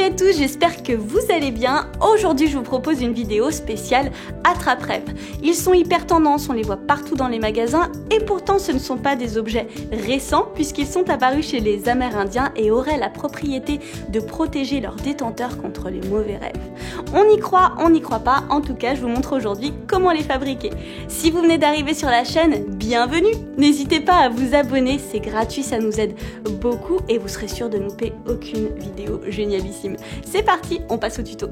à tous, j'espère que vous allez bien. Aujourd'hui, je vous propose une vidéo spéciale attrape-rêve. Ils sont hyper tendance, on les voit partout dans les magasins et pourtant ce ne sont pas des objets récents puisqu'ils sont apparus chez les Amérindiens et auraient la propriété de protéger leurs détenteurs contre les mauvais rêves. On y croit, on n'y croit pas, en tout cas je vous montre aujourd'hui comment les fabriquer. Si vous venez d'arriver sur la chaîne, bienvenue! N'hésitez pas à vous abonner, c'est gratuit, ça nous aide beaucoup et vous serez sûr de ne louper aucune vidéo génialissime. C'est parti, on passe au tuto.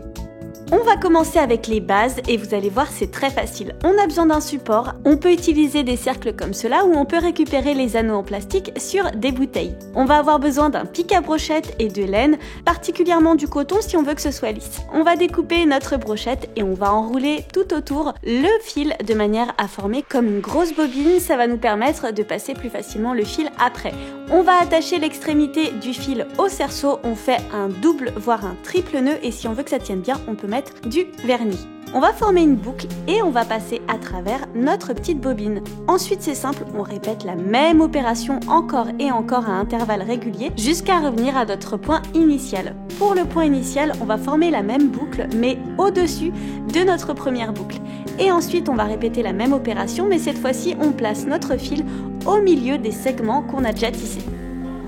On va commencer avec les bases et vous allez voir c'est très facile. On a besoin d'un support, on peut utiliser des cercles comme cela ou on peut récupérer les anneaux en plastique sur des bouteilles. On va avoir besoin d'un pic à brochette et de laine, particulièrement du coton si on veut que ce soit lisse. On va découper notre brochette et on va enrouler tout autour le fil de manière à former comme une grosse bobine, ça va nous permettre de passer plus facilement le fil après. On va attacher l'extrémité du fil au cerceau, on fait un double voire un triple nœud et si on veut que ça tienne bien, on peut mettre du vernis. On va former une boucle et on va passer à travers notre petite bobine. Ensuite c'est simple, on répète la même opération encore et encore à intervalles réguliers jusqu'à revenir à notre point initial. Pour le point initial, on va former la même boucle mais au-dessus de notre première boucle. Et ensuite on va répéter la même opération mais cette fois-ci on place notre fil au milieu des segments qu'on a déjà tissés.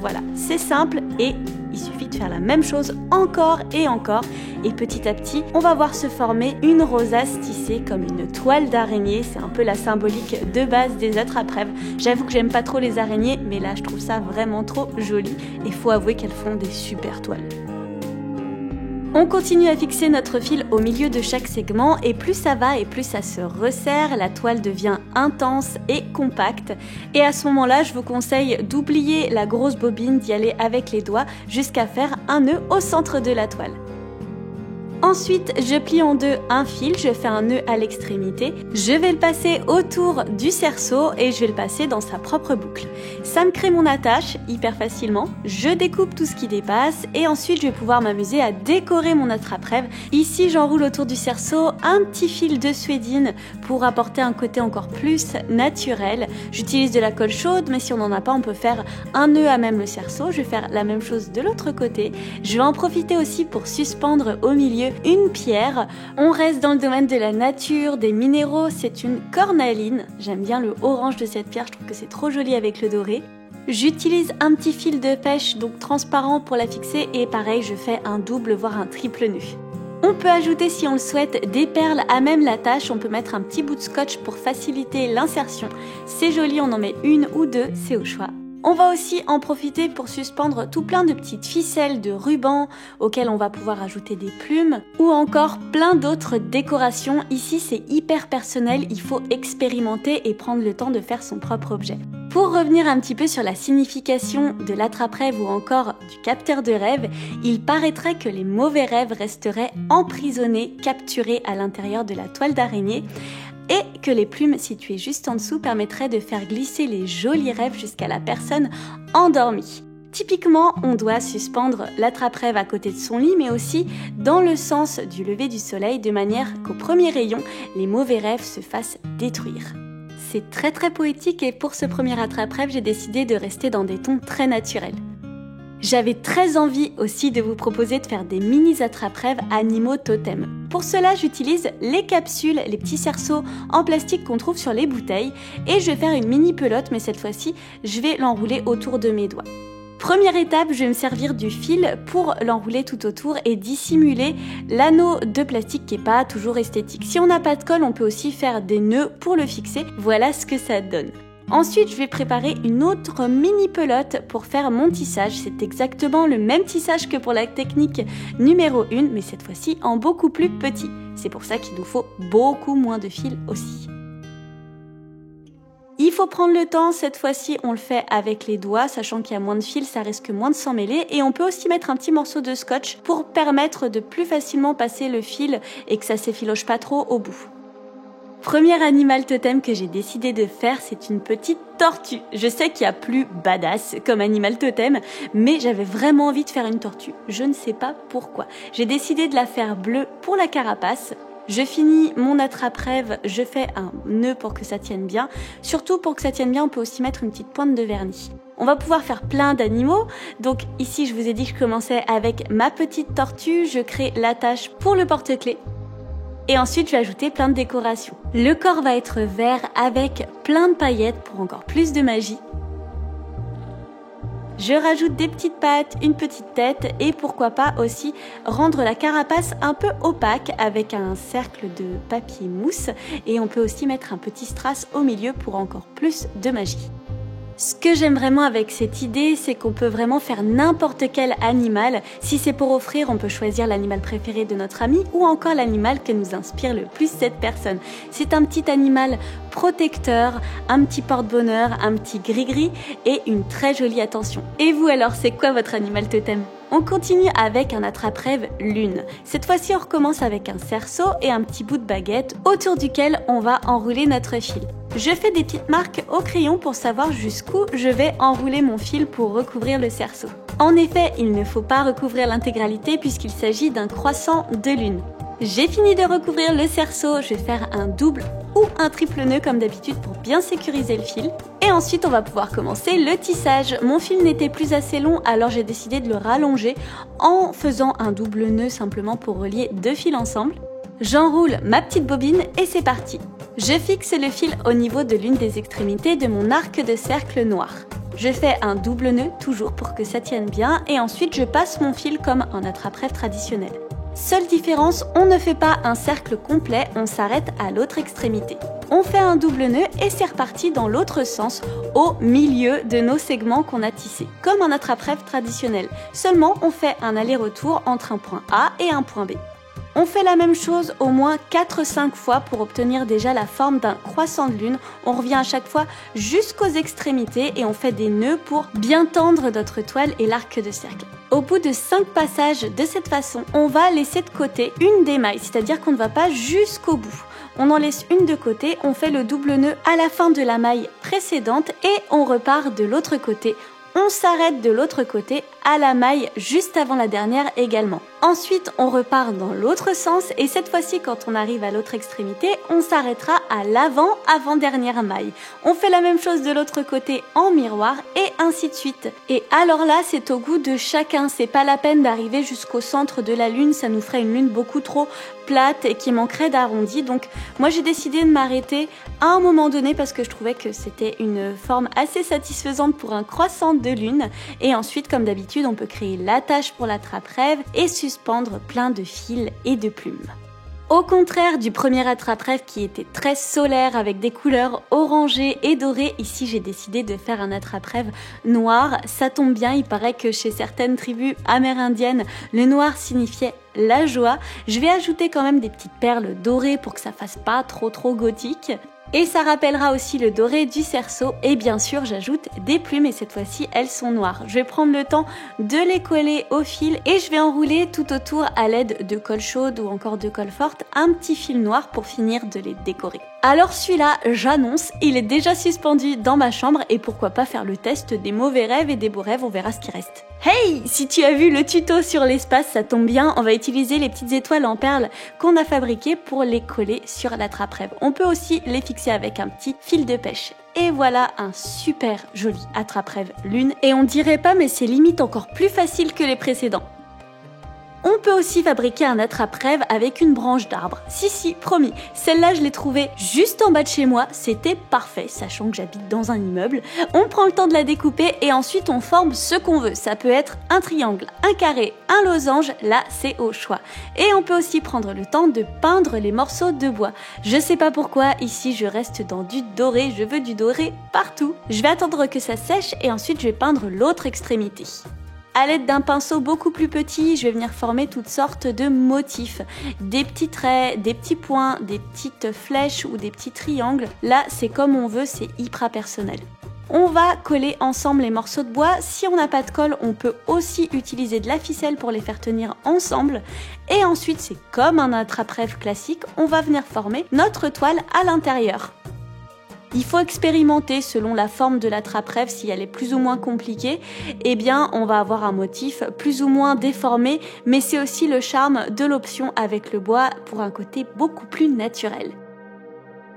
Voilà, c'est simple et il suffit de faire la même chose encore et encore et petit à petit on va voir se former une rosace tissée comme une toile d'araignée. C'est un peu la symbolique de base des attrape-rêves. J'avoue que j'aime pas trop les araignées mais là je trouve ça vraiment trop joli et faut avouer qu'elles font des super toiles. On continue à fixer notre fil au milieu de chaque segment et plus ça va et plus ça se resserre, la toile devient intense et compacte et à ce moment-là je vous conseille d'oublier la grosse bobine, d'y aller avec les doigts jusqu'à faire un nœud au centre de la toile. Ensuite, je plie en deux un fil, je fais un nœud à l'extrémité, je vais le passer autour du cerceau et je vais le passer dans sa propre boucle. Ça me crée mon attache hyper facilement, je découpe tout ce qui dépasse et ensuite je vais pouvoir m'amuser à décorer mon attrape-rêve. Ici, j'enroule autour du cerceau un petit fil de suédine pour apporter un côté encore plus naturel. J'utilise de la colle chaude, mais si on n'en a pas, on peut faire un nœud à même le cerceau. Je vais faire la même chose de l'autre côté. Je vais en profiter aussi pour suspendre au milieu une pierre. On reste dans le domaine de la nature, des minéraux, c'est une cornaline. J'aime bien le orange de cette pierre, je trouve que c'est trop joli avec le doré. J'utilise un petit fil de pêche, donc transparent pour la fixer et pareil, je fais un double voire un triple nœud. On peut ajouter si on le souhaite des perles à même l'attache, on peut mettre un petit bout de scotch pour faciliter l'insertion. C'est joli, on en met une ou deux, c'est au choix. On va aussi en profiter pour suspendre tout plein de petites ficelles, de rubans auxquels on va pouvoir ajouter des plumes ou encore plein d'autres décorations. Ici c'est hyper personnel, il faut expérimenter et prendre le temps de faire son propre objet. Pour revenir un petit peu sur la signification de l'attrape-rêve ou encore du capteur de rêve, il paraîtrait que les mauvais rêves resteraient emprisonnés, capturés à l'intérieur de la toile d'araignée et que les plumes situées juste en dessous permettraient de faire glisser les jolis rêves jusqu'à la personne endormie. Typiquement, on doit suspendre l'attrape-rêve à côté de son lit, mais aussi dans le sens du lever du soleil, de manière qu'au premier rayon, les mauvais rêves se fassent détruire. C'est très poétique et pour ce premier attrape-rêve, j'ai décidé de rester dans des tons très naturels. J'avais très envie aussi de vous proposer de faire des mini attrape-rêves animaux totems. Pour cela, j'utilise les capsules, les petits cerceaux en plastique qu'on trouve sur les bouteilles et je vais faire une mini pelote, mais cette fois-ci, je vais l'enrouler autour de mes doigts. Première étape, je vais me servir du fil pour l'enrouler tout autour et dissimuler l'anneau de plastique qui n'est pas toujours esthétique. Si on n'a pas de colle, on peut aussi faire des nœuds pour le fixer. Voilà ce que ça donne. Ensuite, je vais préparer une autre mini pelote pour faire mon tissage. C'est exactement le même tissage que pour la technique numéro 1, mais cette fois-ci en beaucoup plus petit. C'est pour ça qu'il nous faut beaucoup moins de fil aussi. Il faut prendre le temps, cette fois-ci on le fait avec les doigts, sachant qu'il y a moins de fil, ça risque moins de s'emmêler et on peut aussi mettre un petit morceau de scotch pour permettre de plus facilement passer le fil et que ça s'effiloche pas trop au bout. Premier animal totem que j'ai décidé de faire, c'est une petite tortue. Je sais qu'il y a plus badass comme animal totem, mais j'avais vraiment envie de faire une tortue. Je ne sais pas pourquoi. J'ai décidé de la faire bleue pour la carapace. Je finis mon attrape-rêve, je fais un nœud pour que ça tienne bien. Surtout pour que ça tienne bien, on peut aussi mettre une petite pointe de vernis. On va pouvoir faire plein d'animaux. Donc ici, je vous ai dit que je commençais avec ma petite tortue. Je crée l'attache pour le porte-clés. Et ensuite, je vais ajouter plein de décorations. Le corps va être vert avec plein de paillettes pour encore plus de magie. Je rajoute des petites pattes, une petite tête et pourquoi pas aussi rendre la carapace un peu opaque avec un cercle de papier mousse et on peut aussi mettre un petit strass au milieu pour encore plus de magie. Ce que j'aime vraiment avec cette idée, c'est qu'on peut vraiment faire n'importe quel animal. Si c'est pour offrir, on peut choisir l'animal préféré de notre ami ou encore l'animal que nous inspire le plus cette personne. C'est un petit animal protecteur, un petit porte-bonheur, un petit gris-gris et une très jolie attention. Et vous alors, c'est quoi votre animal totem ? On continue avec un attrape-rêve lune. Cette fois-ci, on recommence avec un cerceau et un petit bout de baguette autour duquel on va enrouler notre fil. Je fais des petites marques au crayon pour savoir jusqu'où je vais enrouler mon fil pour recouvrir le cerceau. En effet, il ne faut pas recouvrir l'intégralité puisqu'il s'agit d'un croissant de lune. J'ai fini de recouvrir le cerceau, je vais faire un double ou un triple nœud comme d'habitude pour bien sécuriser le fil. Et ensuite, on va pouvoir commencer le tissage. Mon fil n'était plus assez long, alors j'ai décidé de le rallonger en faisant un double nœud simplement pour relier deux fils ensemble. J'enroule ma petite bobine et c'est parti. Je fixe le fil au niveau de l'une des extrémités de mon arc de cercle noir. Je fais un double nœud toujours pour que ça tienne bien et ensuite je passe mon fil comme un attrape-rêve traditionnel. Seule différence, on ne fait pas un cercle complet, on s'arrête à l'autre extrémité. On fait un double nœud et c'est reparti dans l'autre sens, au milieu de nos segments qu'on a tissés, comme un attrape-rêve traditionnel. Seulement, on fait un aller-retour entre un point A et un point B. On fait la même chose au moins 4-5 fois pour obtenir déjà la forme d'un croissant de lune. On revient à chaque fois jusqu'aux extrémités et on fait des nœuds pour bien tendre notre toile et l'arc de cercle. Au bout de 5 passages de cette façon, on va laisser de côté une des mailles, c'est-à-dire qu'on ne va pas jusqu'au bout. On en laisse une de côté, on fait le double nœud à la fin de la maille précédente et on repart de l'autre côté. On s'arrête de l'autre côté à la maille juste avant la dernière également. Ensuite, on repart dans l'autre sens et cette fois-ci, quand on arrive à l'autre extrémité, on s'arrêtera à l'avant-avant-dernière maille. On fait la même chose de l'autre côté en miroir et ainsi de suite. Et alors là, c'est au goût de chacun. C'est pas la peine d'arriver jusqu'au centre de la lune, ça nous ferait une lune beaucoup trop plate et qui manquerait d'arrondi. Donc moi, j'ai décidé de m'arrêter à un moment donné parce que je trouvais que c'était une forme assez satisfaisante pour un croissant de lune. Et ensuite, comme d'habitude, on peut créer l'attache pour l'attrape-rêve et suspendre plein de fils et de plumes. Au contraire du premier attrape-rêve qui était très solaire avec des couleurs orangées et dorées, ici j'ai décidé de faire un attrape-rêve noir. Ça tombe bien, il paraît que chez certaines tribus amérindiennes, le noir signifiait la joie. Je vais ajouter quand même des petites perles dorées pour que ça fasse pas trop gothique. Et ça rappellera aussi le doré du cerceau et bien sûr j'ajoute des plumes et cette fois-ci elles sont noires. Je vais prendre le temps de les coller au fil et je vais enrouler tout autour à l'aide de colle chaude ou encore de colle forte un petit fil noir pour finir de les décorer. Alors celui-là, j'annonce, il est déjà suspendu dans ma chambre et pourquoi pas faire le test des mauvais rêves et des beaux rêves, on verra ce qui reste. Hey, si tu as vu le tuto sur l'espace, ça tombe bien, on va utiliser les petites étoiles en perles qu'on a fabriquées pour les coller sur l'attrape-rêve. On peut aussi les fixer avec un petit fil de pêche. Et voilà un super joli attrape-rêve lune. Et on dirait pas, mais c'est limite encore plus facile que les précédents. On peut aussi fabriquer un attrape-rêve avec une branche d'arbre. Si, promis. Celle-là, je l'ai trouvée juste en bas de chez moi. C'était parfait, sachant que j'habite dans un immeuble. On prend le temps de la découper et ensuite on forme ce qu'on veut. Ça peut être un triangle, un carré, un losange. Là, c'est au choix. Et on peut aussi prendre le temps de peindre les morceaux de bois. Je sais pas pourquoi, ici, je reste dans du doré. Je veux du doré partout. Je vais attendre que ça sèche et ensuite, je vais peindre l'autre extrémité. À l'aide d'un pinceau beaucoup plus petit, je vais venir former toutes sortes de motifs. Des petits traits, des petits points, des petites flèches ou des petits triangles. Là, c'est comme on veut, c'est hyper personnel. On va coller ensemble les morceaux de bois. Si on n'a pas de colle, on peut aussi utiliser de la ficelle pour les faire tenir ensemble. Et ensuite, c'est comme un attrape-rêve classique, on va venir former notre toile à l'intérieur. Il faut expérimenter selon la forme de l'attrape-rêve. Si elle est plus ou moins compliquée, eh bien on va avoir un motif plus ou moins déformé, mais c'est aussi le charme de l'option avec le bois pour un côté beaucoup plus naturel.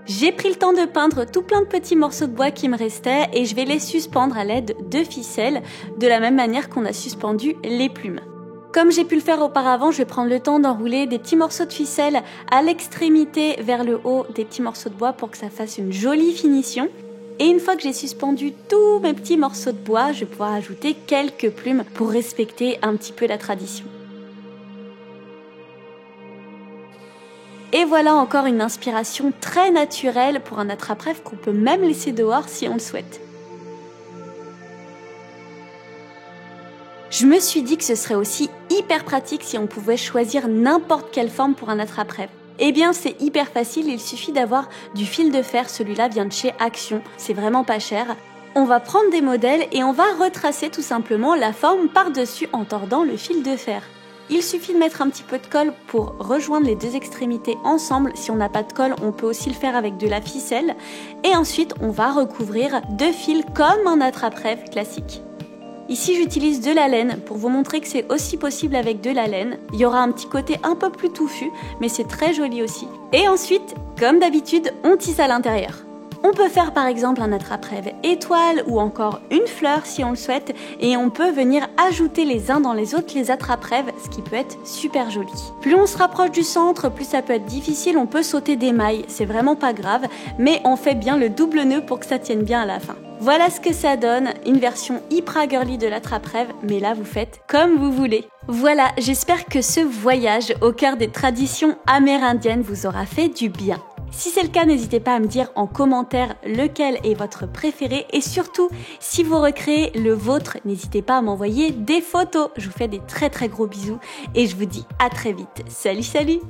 J'ai pris le temps de peindre tout plein de petits morceaux de bois qui me restaient et je vais les suspendre à l'aide de ficelles, de la même manière qu'on a suspendu les plumes. Comme j'ai pu le faire auparavant, je vais prendre le temps d'enrouler des petits morceaux de ficelle à l'extrémité vers le haut des petits morceaux de bois pour que ça fasse une jolie finition. Et une fois que j'ai suspendu tous mes petits morceaux de bois, je vais pouvoir ajouter quelques plumes pour respecter un petit peu la tradition. Et voilà encore une inspiration très naturelle pour un attrape-rêve qu'on peut même laisser dehors si on le souhaite. Je me suis dit que ce serait aussi hyper pratique si on pouvait choisir n'importe quelle forme pour un attrape-rêve. Eh bien c'est hyper facile, il suffit d'avoir du fil de fer, celui-là vient de chez Action, c'est vraiment pas cher. On va prendre des modèles et on va retracer tout simplement la forme par-dessus en tordant le fil de fer. Il suffit de mettre un petit peu de colle pour rejoindre les deux extrémités ensemble. Si on n'a pas de colle, on peut aussi le faire avec de la ficelle. Et ensuite, on va recouvrir de fils comme un attrape-rêve classique. Ici, j'utilise de la laine pour vous montrer que c'est aussi possible avec de la laine. Il y aura un petit côté un peu plus touffu, mais c'est très joli aussi. Et ensuite, comme d'habitude, on tisse à l'intérieur. On peut faire par exemple un attrape-rêve étoile ou encore une fleur si on le souhaite et on peut venir ajouter les uns dans les autres les attrape-rêves, ce qui peut être super joli. Plus on se rapproche du centre, plus ça peut être difficile, on peut sauter des mailles, c'est vraiment pas grave, mais on fait bien le double nœud pour que ça tienne bien à la fin. Voilà ce que ça donne, une version hyper girly de l'attrape-rêve, mais là vous faites comme vous voulez. Voilà, j'espère que ce voyage au cœur des traditions amérindiennes vous aura fait du bien. Si c'est le cas, n'hésitez pas à me dire en commentaire lequel est votre préféré et surtout, si vous recréez le vôtre, n'hésitez pas à m'envoyer des photos. Je vous fais des très gros bisous et je vous dis à très vite. Salut!